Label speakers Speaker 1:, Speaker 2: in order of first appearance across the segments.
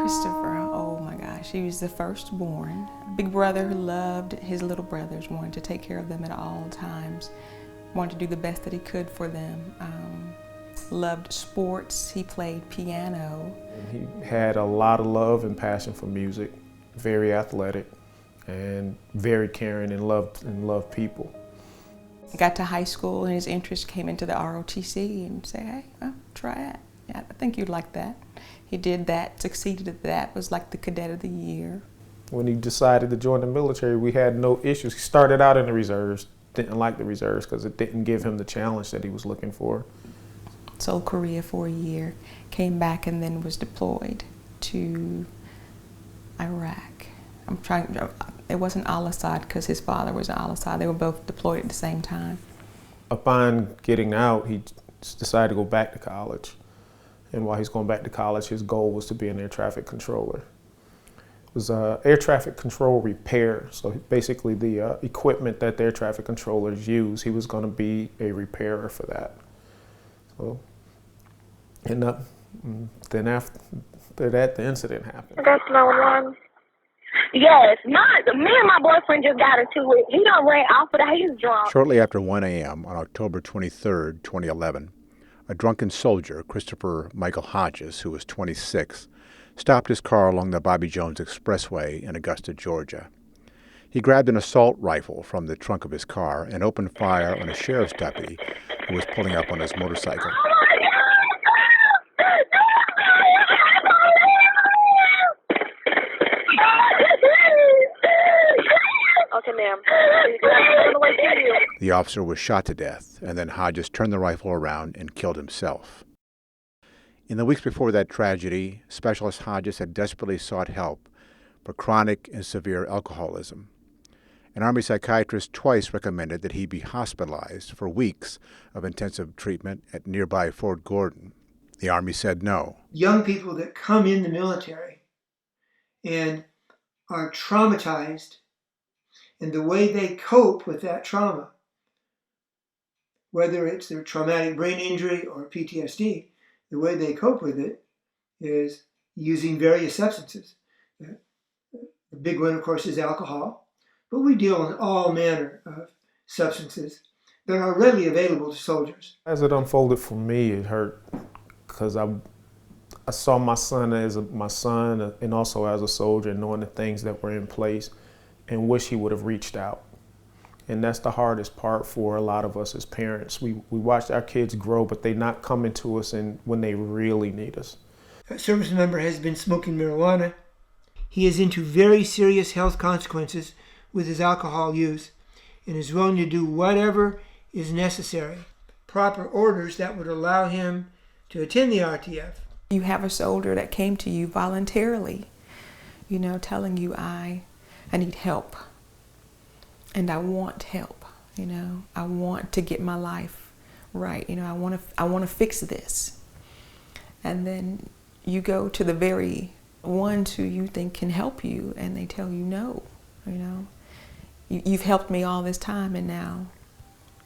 Speaker 1: Christopher, oh my gosh, he was the firstborn. Big brother who loved his little brothers, wanted to take care of them at all times, wanted to do the best that he could for them. Loved sports, he played piano.
Speaker 2: He had a lot of love and passion for music, very athletic, and very caring and loved people.
Speaker 1: Got to high school and his interest came into the ROTC and said, hey, well, try it. Yeah, I think you'd like that. He did that, succeeded at that, was like the cadet of the year. When he decided to join the military, we had no issues. He started out in the reserves, didn't like the reserves because it didn't give him the challenge that he was looking for. Sold Korea for a year, came back and then was deployed to Iraq. It wasn't Al-Assad because his father was Al-Assad. They were both deployed at the same time. Upon getting out, he decided to go back to college. And while he's going back to college, his goal was to be an air traffic controller. It was air traffic control repair. So basically the equipment that the air traffic controllers use, he was going to be a repairer for that. So, and then after that, the incident happened.
Speaker 3: That's no one. Yes, me and my boyfriend just got into it. He done ran off of the house drunk.
Speaker 4: Shortly after 1 a.m. on October 23, 2011, a drunken soldier, Christopher Michael Hodges, who was 26, stopped his car along the Bobby Jones Expressway in Augusta, Georgia. He grabbed an assault rifle from the trunk of his car and opened fire on a sheriff's deputy who was pulling up on his motorcycle.
Speaker 3: Okay, ma'am.
Speaker 4: The officer was shot to death, and then Hodges turned the rifle around and killed himself. In the weeks before that tragedy, Specialist Hodges had desperately sought help for chronic and severe alcoholism. An Army psychiatrist twice recommended that he be hospitalized for weeks of intensive treatment at nearby Fort Gordon. The Army said no.
Speaker 5: Young people that come in the military and are traumatized, and the way they cope with that trauma, whether it's their traumatic brain injury or PTSD, the way they cope with it is using various substances. The big one, of course, is alcohol, but we deal in all manner of substances that are readily available to soldiers.
Speaker 2: As it unfolded for me, it hurt because I saw my son as my son and also as a soldier, knowing the things that were in place, and wish he would have reached out. And that's the hardest part for a lot of us as parents. We watch our kids grow, but they're not coming to us when they really need us.
Speaker 5: A service member has been smoking marijuana. He is into very serious health consequences with his alcohol use and is willing to do whatever is necessary. Proper orders that would allow him to attend the RTF.
Speaker 1: You have a soldier that came to you voluntarily, telling you, I need help, and I want help. I want to get my life right. I want to fix this. And then you go to the very ones who you think can help you, and they tell you no. You've helped me all this time, and now,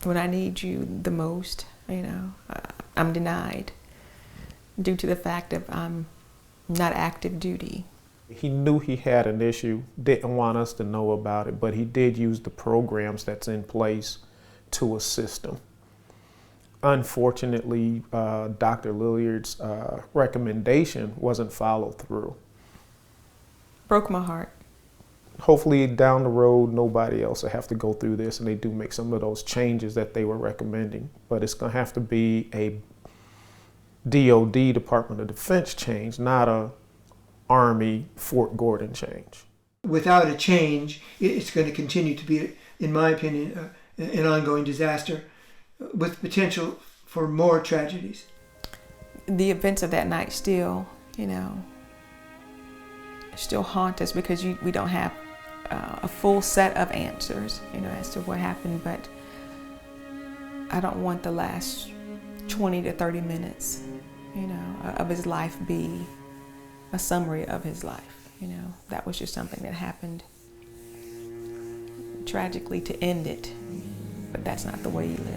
Speaker 1: when I need you the most, I'm denied due to the fact that I'm not active duty.
Speaker 2: He knew he had an issue, didn't want us to know about it, but he did use the programs that's in place to assist him. Unfortunately, Dr. Lilliard's recommendation wasn't followed through.
Speaker 1: Broke my heart.
Speaker 2: Hopefully down the road, nobody else will have to go through this, and they do make some of those changes that they were recommending. But it's going to have to be a DOD, Department of Defense change, not a Army Fort Gordon change.
Speaker 5: Without a change, it's going to continue to be, in my opinion, an ongoing disaster with potential for more tragedies.
Speaker 1: The events of that night still, still haunt us because we don't have a full set of answers, as to what happened, but I don't want the last 20 to 30 minutes, of his life be a summary of his life. That was just something that happened tragically to end it, but that's not the way he lived.